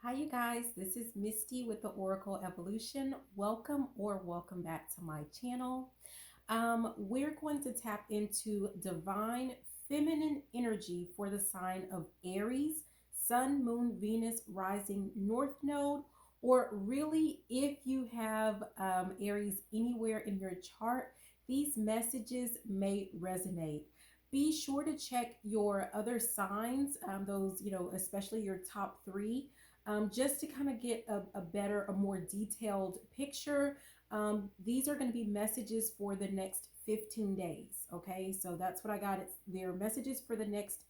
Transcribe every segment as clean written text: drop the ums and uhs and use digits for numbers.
Hi, you guys. This is Misty with the Oracle Evolution. Welcome back to my channel. We're going to tap into divine feminine energy for the sign of Aries, Sun, Moon, Venus, rising North Node, or really if you have Aries anywhere in your chart, these messages may resonate. Be sure to check your other signs, those, especially your top three, just to kind of get a better, a more detailed picture. These are going to be messages for the next 15 days. Okay, so that's what I got. It's their messages for the next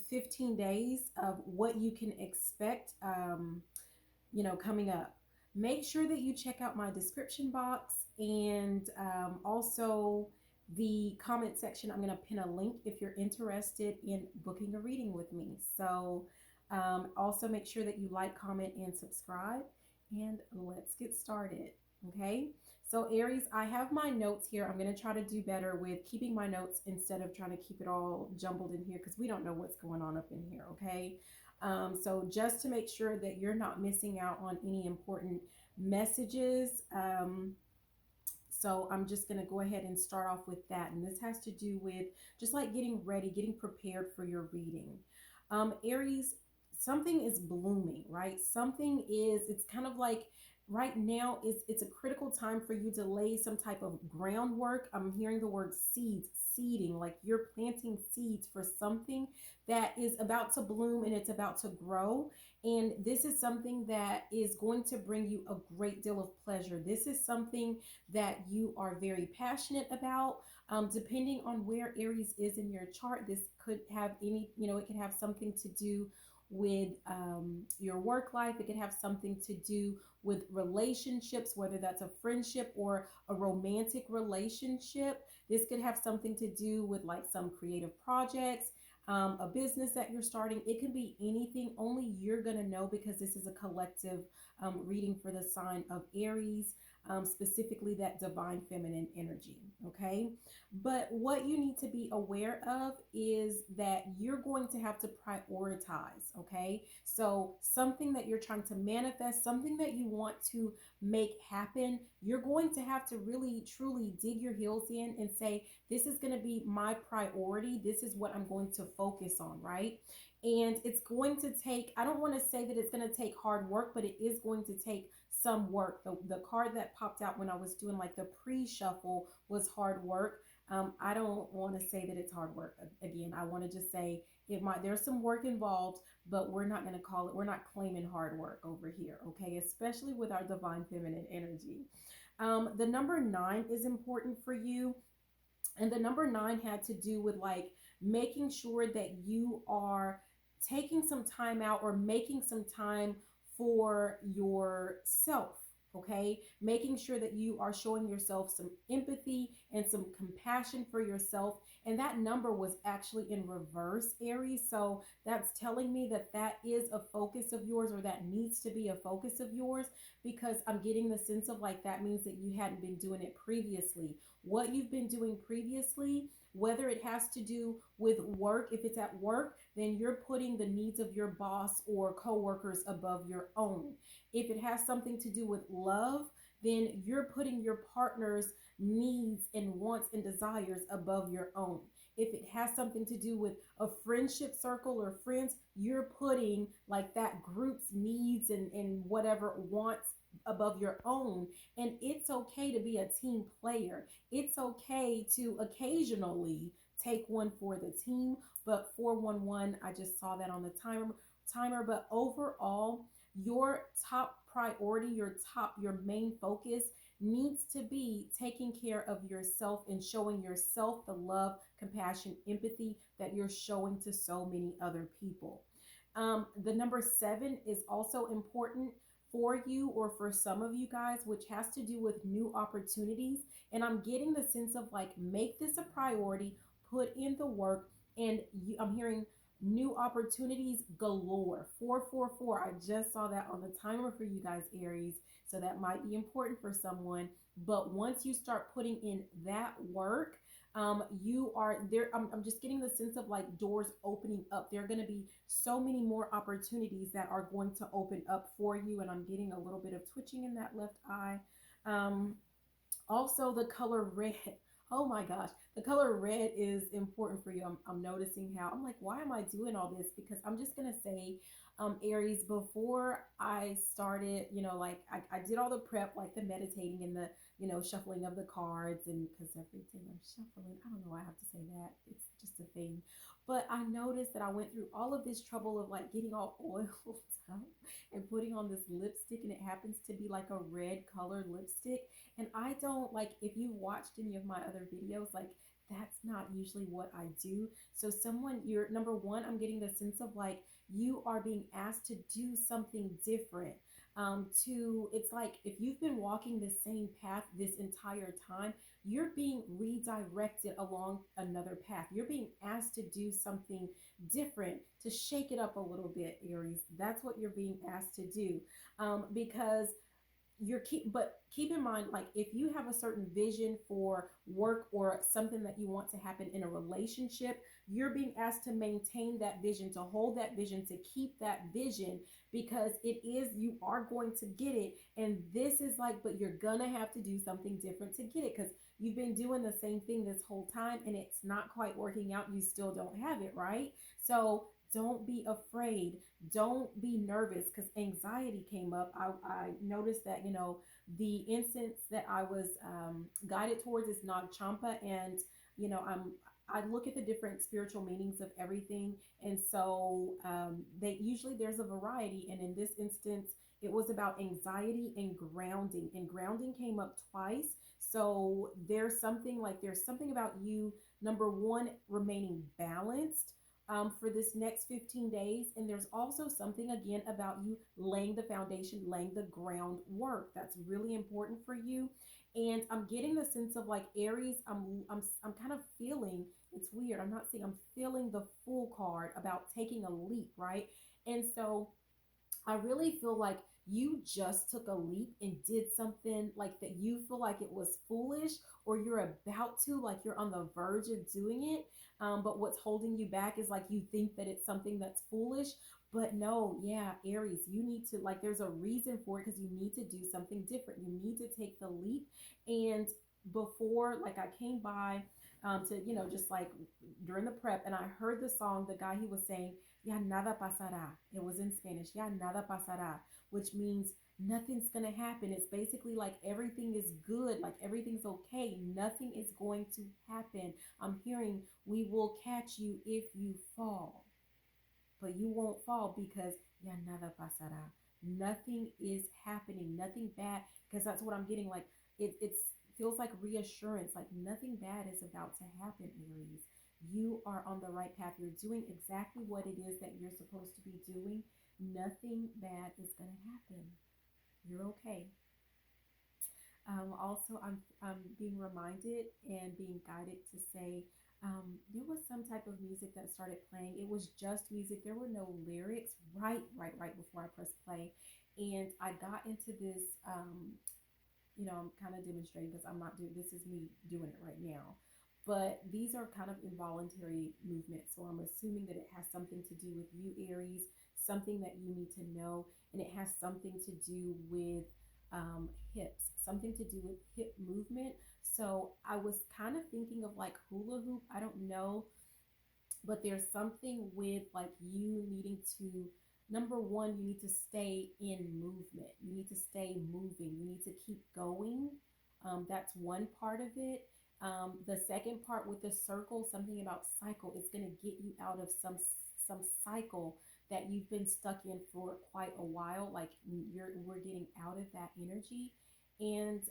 15 days of what you can expect, coming up. Make sure that you check out my description box and also the comment section. I'm going to pin a link if you're interested in booking a reading with me. So also make sure that you like, comment, and subscribe. And let's get started. Okay. So Aries, I have my notes here. I'm going to try to do better with keeping my notes instead of trying to keep it all jumbled in here because we don't know what's going on up in here. Okay. So just to make sure that you're not missing out on any important messages. So I'm just going to go ahead and start off with that. And this has to do with just like getting ready, getting prepared for your reading. Aries, something is blooming, right? It's kind of like right now it's a critical time for you to lay some type of groundwork. I'm hearing the word seeds, seeding, like you're planting seeds for something that is about to bloom and it's about to grow. And this is something that is going to bring you a great deal of pleasure. This is something that you are very passionate about. Depending on where Aries is in your chart, this could have it could have something to do with your work life. It could have something to do with relationships, whether that's a friendship or a romantic relationship. This could have something to do with like some creative projects, a business that you're starting. It can be anything. Only you're going to know because this is a collective reading for the sign of Aries. Specifically that divine feminine energy. Okay. But what you need to be aware of is that you're going to have to prioritize. Okay. So something that you're trying to manifest, something that you want to make happen, you're going to have to really, truly dig your heels in and say, this is going to be my priority. This is what I'm going to focus on. Right. And it's going to take, I don't want to say that it's going to take hard work, but it is going to take some work. The card that popped out when I was doing like the pre-shuffle was hard work. I don't want to say that it's hard work. Again, I want to just say there's some work involved, but we're not going to call it, we're not claiming hard work over here. Okay. Especially with our divine feminine energy. The number 9 is important for you. And the number 9 had to do with like making sure that you are taking some time out or making some time for yourself. Okay, making sure that you are showing yourself some empathy and some compassion for yourself. And that number was actually in reverse, Aries. So that's telling me that that is a focus of yours, or that needs to be a focus of yours, because I'm getting the sense of like that means that you hadn't been doing it previously. What you've been doing previously, whether it has to do with work, if it's at work, then you're putting the needs of your boss or coworkers above your own. If it has something to do with love, then you're putting your partner's needs and wants and desires above your own. If it has something to do with a friendship circle or friends, you're putting like that group's needs and whatever wants above your own. And it's okay to be a team player. It's okay to occasionally take one for the team, but 411, I just saw that on the timer. But overall, your top priority, your main focus needs to be taking care of yourself and showing yourself the love, compassion, empathy that you're showing to so many other people. The number 7 is also important for you, or for some of you guys, which has to do with new opportunities. And I'm getting the sense of like, make this a priority, put in the work, and I'm hearing new opportunities galore. 444. I just saw that on the timer for you guys, Aries. So that might be important for someone. But once you start putting in that work, You are there. I'm just getting the sense of like doors opening up. There are going to be so many more opportunities that are going to open up for you. And I'm getting a little bit of twitching in that left eye. Um, Also, the color red. Oh my gosh, the color red is important for you. I'm noticing how I'm like, why am I doing all this? Because I'm just gonna say, Aries, before I started, like I did all the prep, like the meditating and the, shuffling of the cards, and because everything I'm shuffling, I don't know why I have to say that. It's just a thing. But I noticed that I went through all of this trouble of like getting all oiled up and putting on this lipstick, and it happens to be like a red colored lipstick. And I don't like, if you've watched any of my other videos, like that's not usually what I do. So you're number one, I'm getting the sense of like you are being asked to do something different. It's like if you've been walking the same path this entire time, you're being redirected along another path. You're being asked to do something different, to shake it up a little bit, Aries. That's what you're being asked to do. Because keep in mind, like if you have a certain vision for work or something that you want to happen in a relationship, you're being asked to maintain that vision, to hold that vision, to keep that vision, because you are going to get it. And this is like, but you're gonna have to do something different to get it, because you've been doing the same thing this whole time and it's not quite working out. You still don't have it, right? So don't be afraid. Don't be nervous, because anxiety came up. I noticed that, the incense that I was guided towards is Nag Champa. And, I look at the different spiritual meanings of everything. And so they usually there's a variety. And in this instance, it was about anxiety and grounding. And grounding came up twice. So there's something about you, number one, remaining balanced for this next 15 days. And there's also something again about you laying the foundation, laying the groundwork. That's really important for you. And I'm getting the sense of like Aries, I'm kind of feeling, it's weird. I'm not saying, I'm feeling the full card about taking a leap, right? And so I really feel like you just took a leap and did something like that you feel like it was foolish, or you're about to, like you're on the verge of doing it. But what's holding you back is like you think that it's something that's foolish. But no, yeah, Aries, you need to, like, there's a reason for it, because you need to do something different. You need to take the leap. And before, like, I came by to, just like during the prep, and I heard the song, the guy, he was saying, ya nada pasará. It was in Spanish, ya nada pasará, which means nothing's going to happen. It's basically like everything is good, like everything's okay. Nothing is going to happen. I'm hearing we will catch you if you fall, but you won't fall because ya nada pasará. Nothing is happening, nothing bad, because that's what I'm getting. Like it's feels like reassurance, like nothing bad is about to happen, Aries. You are on the right path. You're doing exactly what it is that you're supposed to be doing. Nothing bad is going to happen. You're okay. Also, I'm being reminded and being guided to say there was some type of music that started playing. It was just music. There were no lyrics right before I pressed play. And I got into this, I'm kind of demonstrating because I'm not doing, this is me doing it right now. But these are kind of involuntary movements. So I'm assuming that it has something to do with you, Aries, something that you need to know. And it has something to do with hips, something to do with hip movement. So I was kind of thinking of like hula hoop. I don't know, but there's something with like you needing to, number one, you need to stay in movement. You need to stay moving. You need to keep going. That's one part of it. The second part with the circle, something about cycle, it's going to get you out of some cycle that you've been stuck in for quite a while. Like we're getting out of that energy. And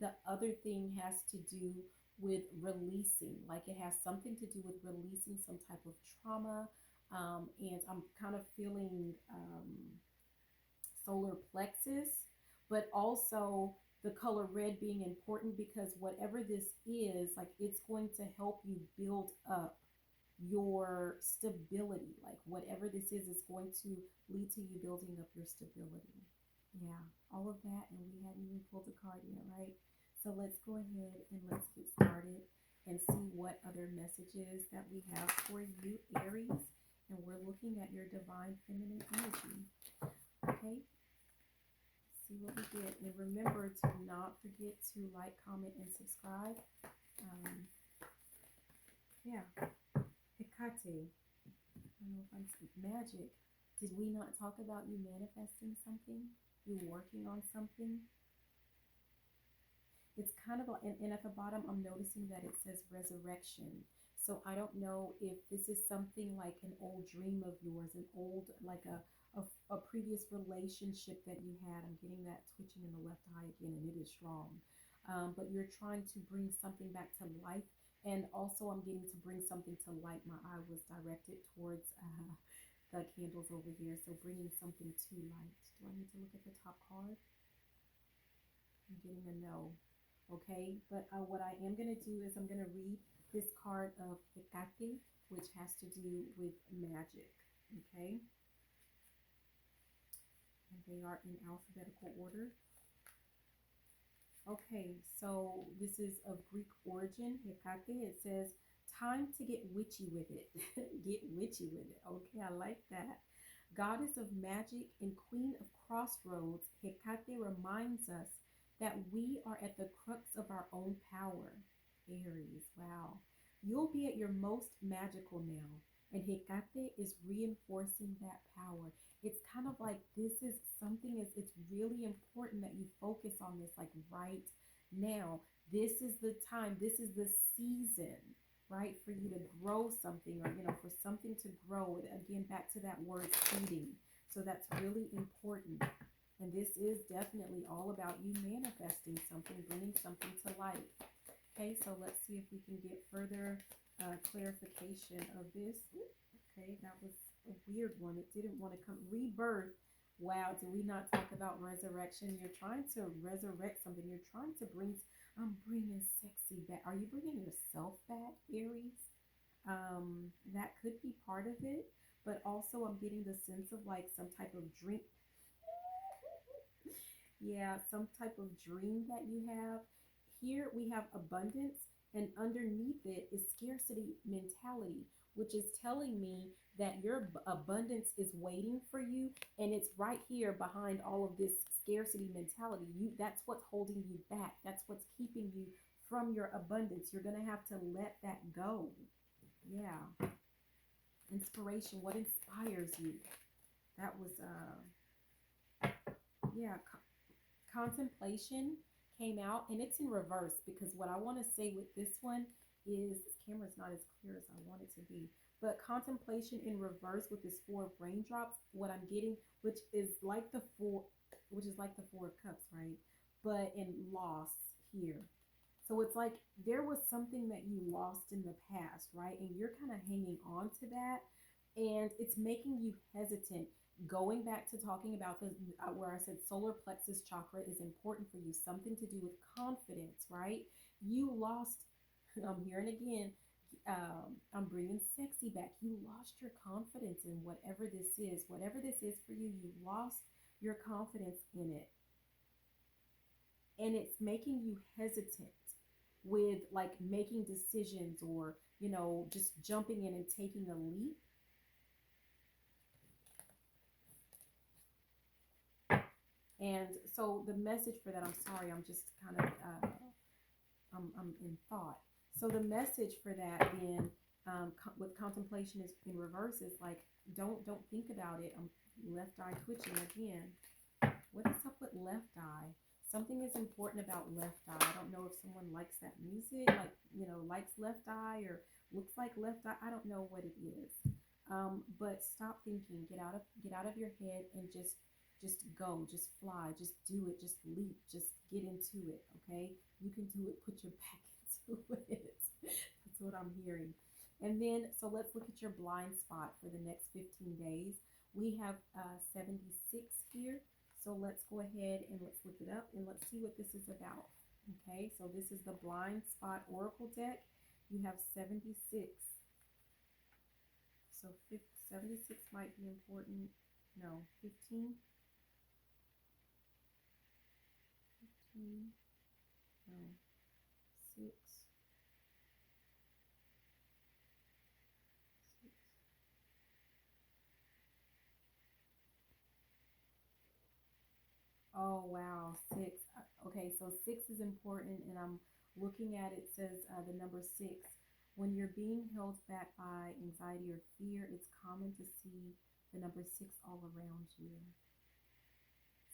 the other thing has to do with releasing, like it has something to do with releasing some type of trauma. And I'm kind of feeling solar plexus, but also the color red being important, because whatever this is, like it's going to help you build up your stability. Like whatever this is going to lead to you building up your stability. Yeah, all of that. And we hadn't even pulled a card yet, right? So let's go ahead and let's get started. and see what other messages that we have for you, Aries. And we're looking at your divine feminine energy. Okay, see what we get. And remember to not forget to like, comment, and subscribe. Yeah, Hecate. I don't know if I'm magic. Did we not talk about you manifesting something? You working on something? It's kind of like, and at the bottom, I'm noticing that it says resurrection. So I don't know if this is something like an old dream of yours, an old, like a previous relationship that you had. I'm getting that twitching in the left eye again, and it is strong. But you're trying to bring something back to life. And also, I'm getting to bring something to light. My eye was directed towards the candles over here. So bringing something to light. Do I need to look at the top card? I'm getting a no. Okay, but what I am going to do is I'm going to read this card of Hecate, which has to do with magic. Okay, and they are in alphabetical order. Okay, so this is of Greek origin, Hecate. It says, time to get witchy with it. Get witchy with it. Okay, I like that. Goddess of magic and queen of crossroads, Hecate reminds us that we are at the crux of our own power. Aries, wow. You'll be at your most magical now, and Hecate is reinforcing that power. It's kind of like this is something is it's really important that you focus on this like right now. This is the time, this is the season, right, for you to grow something, or for something to grow. Again, back to that word seeding. So that's really important. And this is definitely all about you manifesting something, bringing something to light. Okay, so let's see if we can get further clarification of this. Okay, that was a weird one. It didn't want to come. Rebirth. Wow, did we not talk about resurrection? You're trying to resurrect something. You're trying to bring, I'm bringing sexy back. Are you bringing yourself back, Aries? That could be part of it. But also I'm getting the sense of like some type of drink. Yeah, some type of dream that you have. Here we have abundance, and underneath it is scarcity mentality, which is telling me that your abundance is waiting for you, and it's right here behind all of this scarcity mentality. That's what's holding you back. That's what's keeping you from your abundance. You're going to have to let that go. Yeah. Inspiration, what inspires you? That was yeah, contemplation came out, and it's in reverse, because what I want to say with this one is this camera's not as clear as I want it to be, but contemplation in reverse with this four of raindrops, what I'm getting, which is like the four of cups, right? But in loss here. So it's like there was something that you lost in the past, right? And you're kind of hanging on to that, and it's making you hesitant. Going back to talking about the where I said solar plexus chakra is important for you, something to do with confidence, right? You lost. I'm hearing again. I'm bringing sexy back. You lost your confidence in whatever this is. Whatever this is for you, you lost your confidence in it, and it's making you hesitant with like making decisions, or just jumping in and taking a leap. And so the message for that, I'm sorry, I'm just kind of I'm in thought. So the message for that then, with contemplation is in reverse, is like don't think about it. I'm left eye twitching again. What is up with left eye? Something is important about left eye. I don't know if someone likes that music, like likes left eye, or looks like left eye. I don't know what it is. But stop thinking. Get out of your head and just go, just fly, just do it, just leap, just get into it. Okay, you can do it. Put your back into it. That's what I'm hearing. And then, so let's look at your blind spot for the next 15 days. We have 76 here. So let's go ahead and let's look it up, and let's see what this is about. Okay, so this is the blind spot oracle deck. You have 76. So 76 might be important. No, 15. 15. No, 6. Oh, wow. Six. Okay, so six is important, and I'm looking at it, says the number six. When you're being held back by anxiety or fear, it's common to see the number six all around you.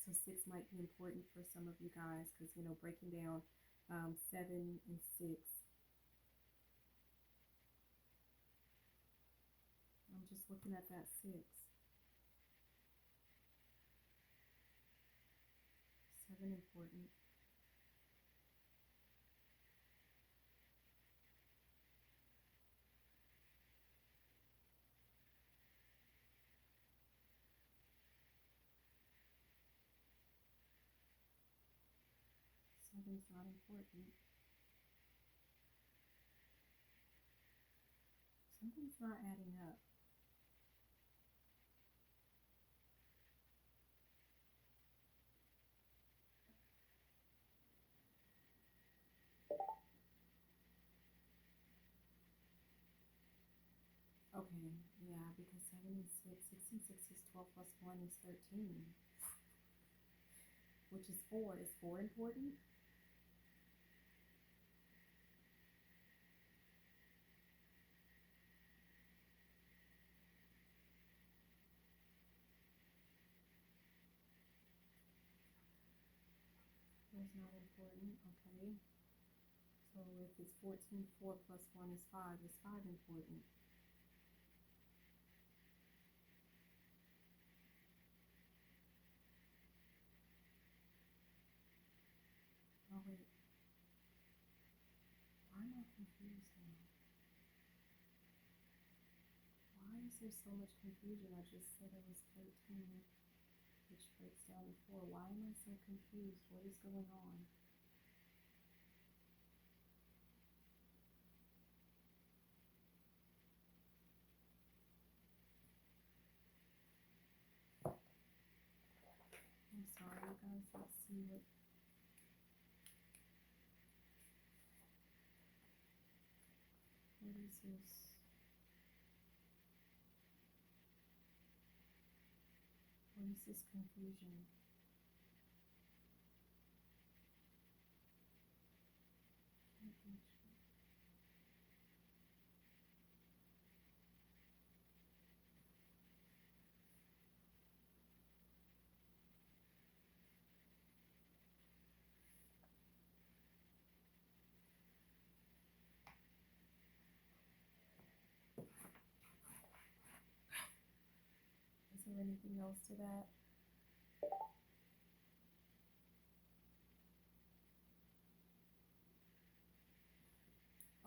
So six might be important for some of you guys because, breaking down seven and six. I'm just looking at that six. Seven important. Seven's not important. Something's not adding up. Okay, yeah, because seven and six, six and six is 12 plus one is 13, which is four. Is four important? Four is not important. Okay. So if it's 14, 4 plus 1 is 5 important? Oh, wait. Why am I confused now? Why is there so much confusion? I just said it was 13, which breaks down to 4. Why am I so confused? What is going on? I'm sorry, you guys. Let's see what is this? What is this confusion? Is there anything else to that?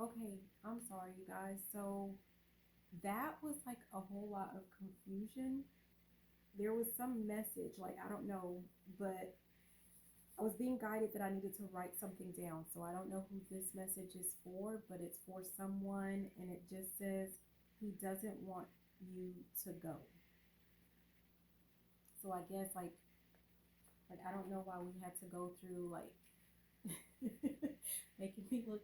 Okay, I'm sorry, you guys. So that was like a whole lot of confusion. There was some message, like, I don't know, but I was being guided that I needed to write something down. So I don't know who this message is for, but it's for someone, and it just says he doesn't want you to go. So I guess like I don't know why we had to go through like making me look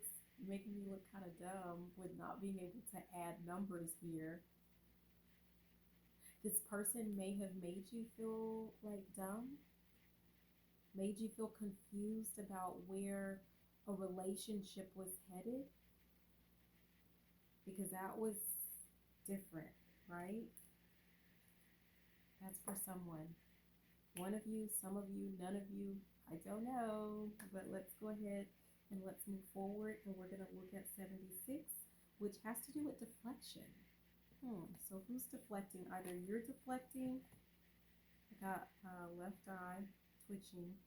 making me look kind of dumb with not being able to add numbers here. This person may have made you feel like dumb, made you feel confused about where a relationship was headed, because that was different, right? That's for someone. One of you, some of you, none of you, I don't know. But let's go ahead and let's move forward. And we're going to look at 76, which has to do with deflection. So who's deflecting? Either you're deflecting, I got left eye twitching,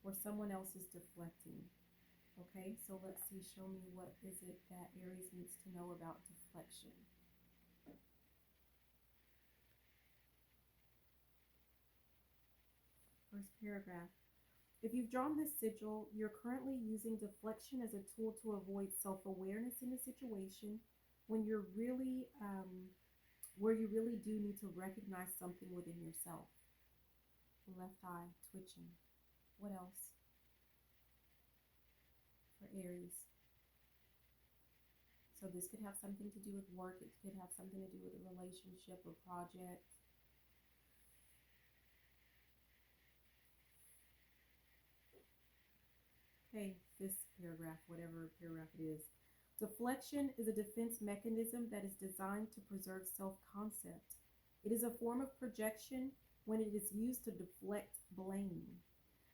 or someone else is deflecting. Okay, so let's see. Show me, what is it that Aries needs to know about deflection? First paragraph. If you've drawn this sigil, you're currently using deflection as a tool to avoid self-awareness in a situation when you're really, where you really do need to recognize something within yourself. Left eye twitching. What else for Aries? So this could have something to do with work. It could have something to do with a relationship or project. Okay, this paragraph, whatever paragraph it is. Deflection is a defense mechanism that is designed to preserve self concept. It is a form of projection when it is used to deflect blame.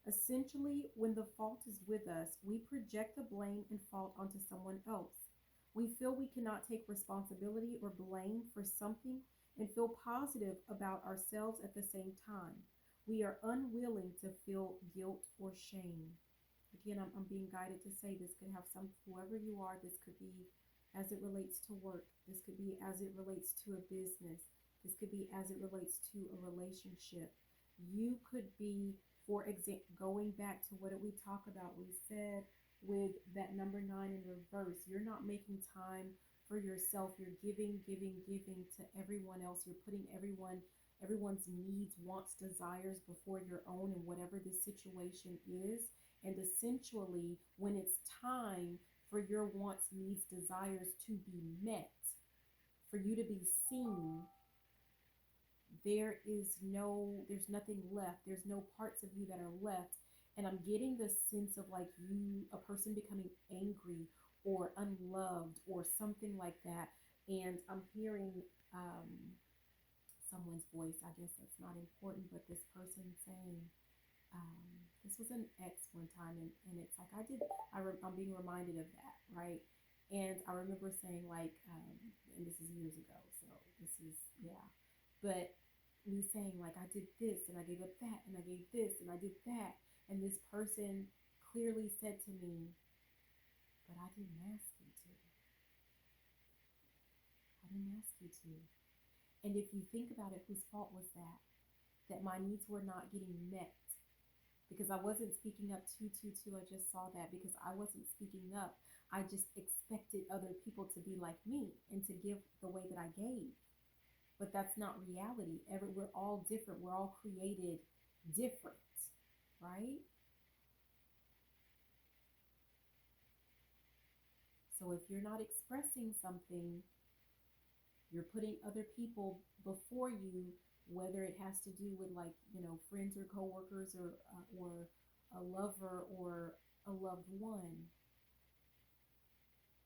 Essentially, when the fault is with us, we project the blame and fault onto someone else. We feel we cannot take responsibility or blame for something and feel positive about ourselves at the same time. We are unwilling to feel guilt or shame. Again, I'm being guided to say this could have some, whoever you are, this could be as it relates to work. This could be as it relates to a business. This could be as it relates to a relationship. You could be, for example, going back to what did we talk about? We said with that number 9 in reverse, you're not making time for yourself. You're giving, giving, giving to everyone else. You're putting everyone's needs, wants, desires before your own and whatever the situation is. And essentially, when it's time for your wants, needs, desires to be met, for you to be seen, there's nothing left. There's no parts of you that are left. And I'm getting the sense of like a person becoming angry or unloved or something like that. And I'm hearing someone's voice. I guess that's not important, but this person saying, this was an ex one time, and it's like I'm being reminded of that, right? And I remember saying like, and this is years ago, so this is, yeah, but me saying like, I did this and I gave up that and I gave this and I did that, and this person clearly said to me, but I didn't ask you to. I didn't ask you to. And if you think about it, whose fault was that? That my needs were not getting met because I wasn't speaking up I just saw that because I wasn't speaking up. I just expected other people to be like me and to give the way that I gave. But that's not reality. We're all different. We're all created different, right? So if you're not expressing something, you're putting other people before you, whether it has to do with like, friends or coworkers or a lover or a loved one.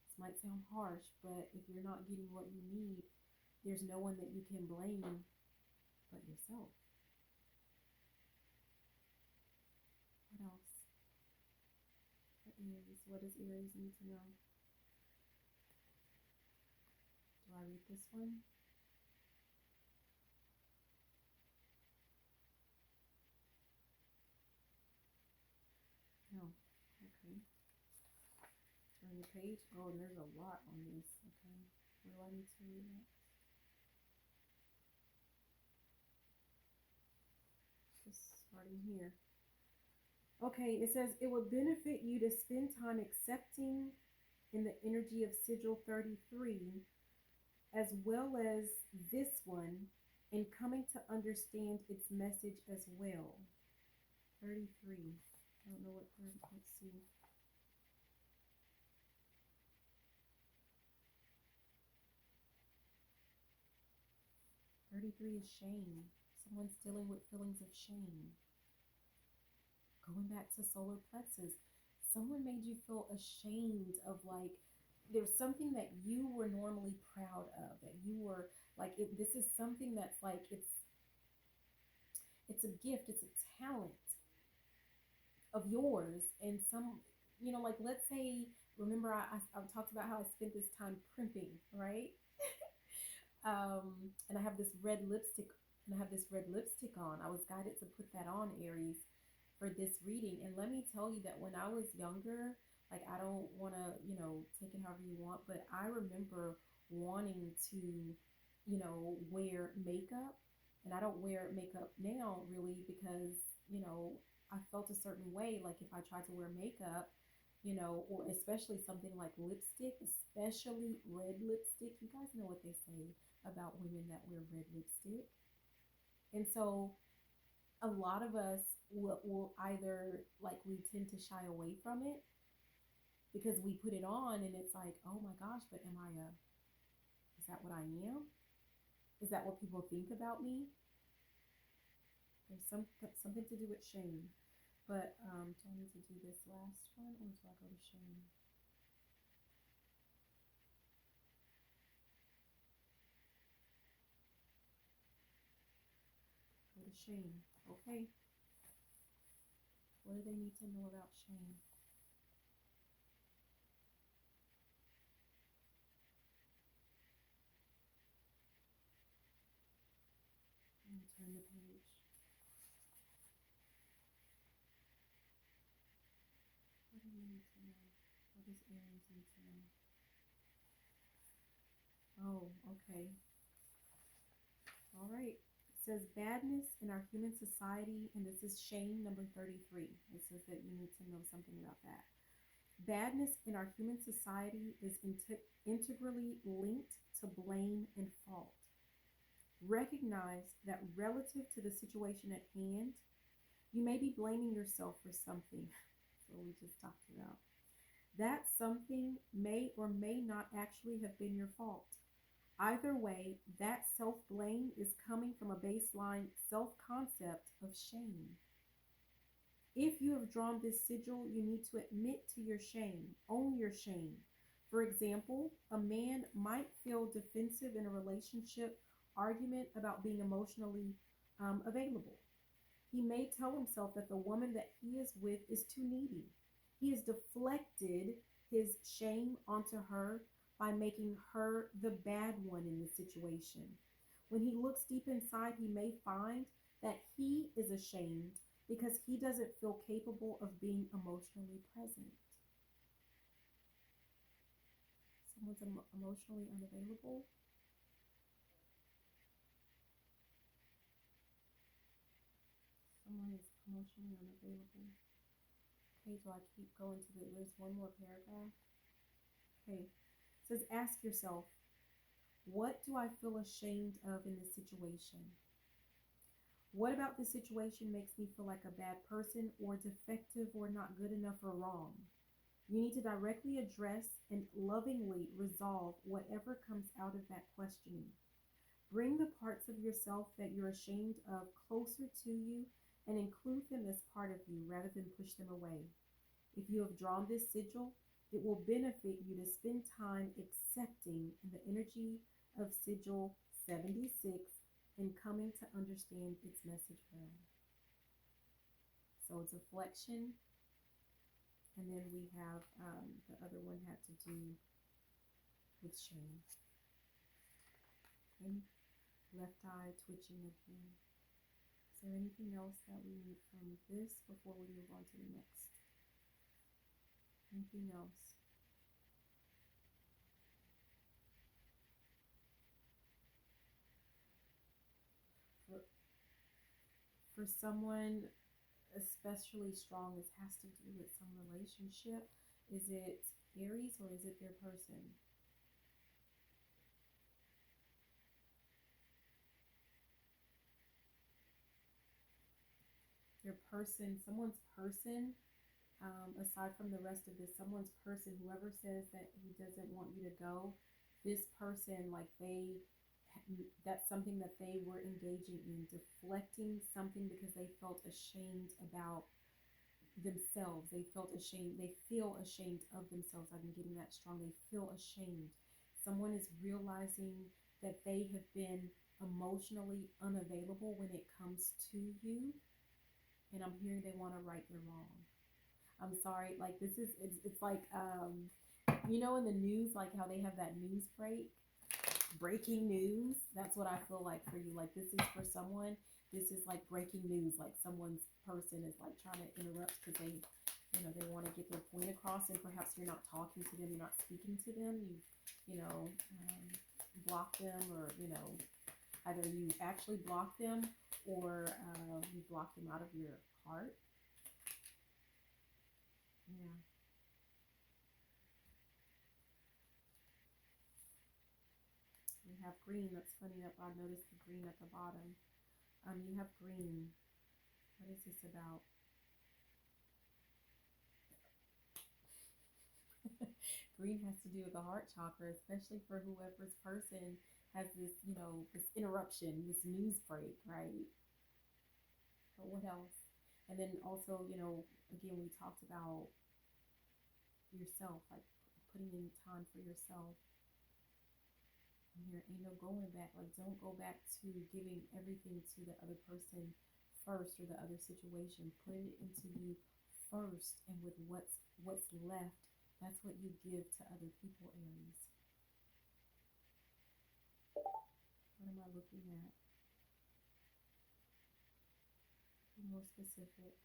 This might sound harsh, but if you're not getting what you need, there's no one that you can blame but yourself. What else? For Aries, what does Aries need to know? Do I read this one? No. Okay. Turn the page. Oh, and there's a lot on this. Okay. What do I need to read next? Just starting here. Okay, it says it would benefit you to spend time accepting in the energy of sigil 33 as well as this one and coming to understand its message as well. 33. I don't know what 30. Let's see. 33 is shame. Someone's dealing with feelings of shame. Going back to solar plexus, someone made you feel ashamed of like there's something that you were normally proud of, that you were like this is something that's like it's a gift, it's a talent of yours, and like let's say, remember I talked about how I spent this time primping, right? And I have this red lipstick on. I was guided to put that on, Aries, for this reading. And let me tell you that when I was younger, like I don't want to, take it however you want, but I remember wanting to, wear makeup. And I don't wear makeup now really because, I felt a certain way. Like if I tried to wear makeup, or especially something like lipstick, especially red lipstick. You guys know what they say about women that wear red lipstick. And so a lot of us will either like we tend to shy away from it because we put it on and it's like, oh my gosh, but is that what I am? Is that what people think about me? There's something to do with shame. But do I need to do this last one or do I go to shame? Go to shame. Okay. What do they need to know about shame? And turn the page. What do you need to know? What does Aries need to know? Oh, okay. All right. It says badness in our human society, and this is shame number 33. It says that you need to know something about that. Badness in our human society is integrally linked to blame and fault. Recognize that relative to the situation at hand, you may be blaming yourself for something. So we just talked about. That something may or may not actually have been your fault. Either way, that self blame is coming from a baseline self concept of shame. If you have drawn this sigil, you need to admit to your shame, own your shame. For example, a man might feel defensive in a relationship argument about being emotionally available. He may tell himself that the woman that he is with is too needy. He has deflected his shame onto her by making her the bad one in the situation. When he looks deep inside, he may find that he is ashamed because he doesn't feel capable of being emotionally present. Someone's emotionally unavailable. Someone is emotionally unavailable. Okay, do I keep going to there's one more paragraph. Okay, it says ask yourself, what do I feel ashamed of in this situation? What about this situation makes me feel like a bad person or defective or not good enough or wrong? You need to directly address and lovingly resolve whatever comes out of that questioning. Bring the parts of yourself that you're ashamed of closer to you and include them as part of you rather than push them away. If you have drawn this sigil, it will benefit you to spend time accepting the energy of sigil 76 and coming to understand its message well. So it's a flexion, and then we have the other one had to do with shame. Okay. Left eye twitching again. Is there anything else that we need from this before we move on to the next? Anything else? For, for someone especially strong, this has to do with some relationship. Is it Aries or is it their person? Their person, someone's person, aside from the rest of this, someone's person, whoever says that he doesn't want you to go, this person, like that's something that they were engaging in, deflecting something because they felt ashamed about themselves. They felt ashamed. They feel ashamed of themselves. I'm getting that strong. They feel ashamed. Someone is realizing that they have been emotionally unavailable when it comes to you. And I'm hearing they want to right their wrong. I'm sorry. Like this is, it's like, in the news, like how they have that news breaking news. That's what I feel like for you. Like this is for someone. This is like breaking news. Like someone's person is like trying to interrupt because they want to get their point across, and perhaps you're not talking to them, you're not speaking to them. Block them, or either you actually block them or you block them out of your heart. Yeah. You have green. That's funny that I noticed the green at the bottom. You have green. What is this about? Green has to do with the heart chakra, especially for whoever's person has this, this interruption, this news break, right? But what else? And then also, again, we talked about yourself, like putting in time for yourself. And there ain't no going back. Like, don't go back to giving everything to the other person first or the other situation. Put it into you first, and with what's left, that's what you give to other people, Aries. What am I looking at? Be more specific.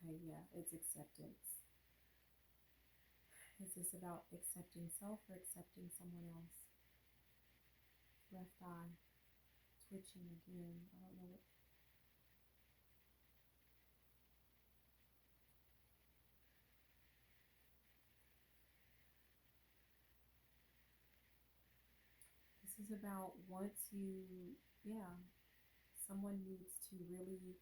Okay, yeah, it's acceptance. Is this about accepting self or accepting someone else? Left eye, twitching again. I don't know what. This is about once you, yeah, someone needs to really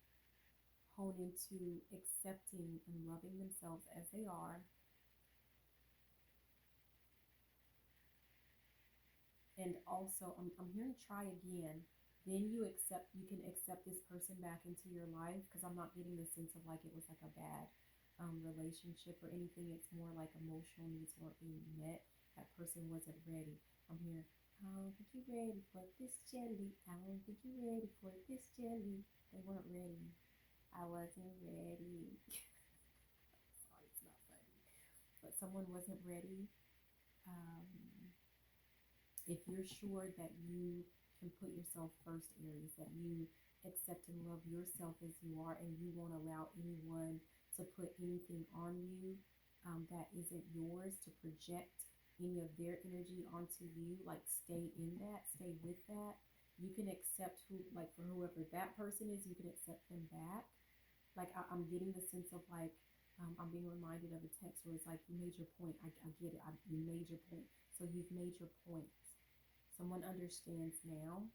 hone into accepting and loving themselves as they are. And also, I'm hearing try again. Then you can accept this person back into your life, because I'm not getting the sense of like it was like a bad relationship or anything. It's more like emotional needs weren't being met. That person wasn't ready. I'm here. I don't think you're ready for this jelly. I don't think you're ready for this jelly. They weren't ready. I wasn't ready. Sorry, it's not funny. But someone wasn't ready. Um, if you're sure that you can put yourself first, Aries, that you accept and love yourself as you are, and you won't allow anyone to put anything on you that isn't yours, to project any of their energy onto you, like stay in that, stay with that. You can accept who, like for whoever that person is, you can accept them back. Like I'm getting the sense of like, I'm being reminded of a text where it's like, you made your point. I get it. You made your point. So you've made your point. Someone understands now.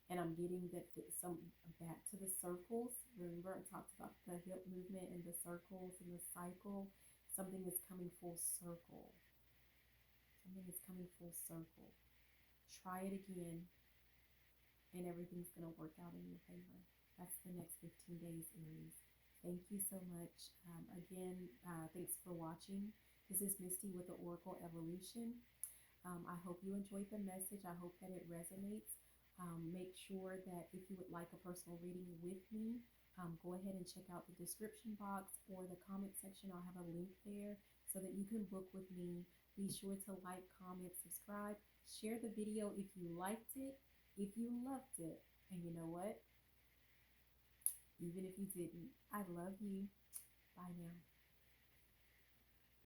And I'm getting that some back to the circles. Remember, I talked about the hip movement and the circles and the cycle. Something is coming full circle. Something is coming full circle. Try it again, and everything's going to work out in your favor. That's the next 15 days, Aries. Thank you so much. Again, thanks for watching. This is Misty with the Oracle Evolution. I hope you enjoyed the message. I hope that it resonates. Make sure that if you would like a personal reading with me, go ahead and check out the description box or the comment section. I'll have a link there so that you can book with me. Be sure to like, comment, subscribe, share the video if you liked it, if you loved it. And you know what? Even if you didn't, I love you. Bye now.